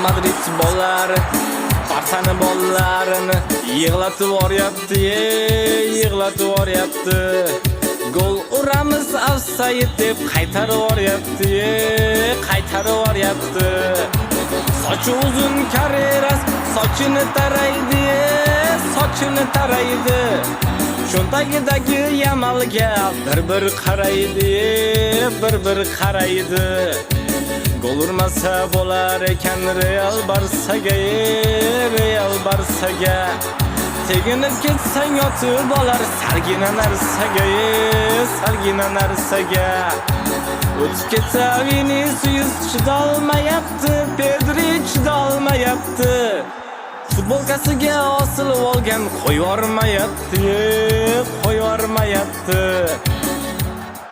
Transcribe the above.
Madrid bollari Barsani bollarini yig'latib yuboryapti, yig'latib yuboryapti. Gol uramiz offside deb qaytarib yuboryapti, qaytarib yuboryapti. Sochi uzun Carreras sochini taraydi, sochini taraydi. Cho'ntagidagi Yamalga bir qaraydi, bir qaraydi. Gol urmasa bo'lar ekan Real Barsaga, Real Barsaga. Teginib ketsang yotib olar salgina narsaga, salgina narsaga. O'tib ketsa Vinicius chidolmayapti, Pedri chidolmayapti. Futbolkasiga osilib olgan qo'yvormayapti, qo'yvormayapti.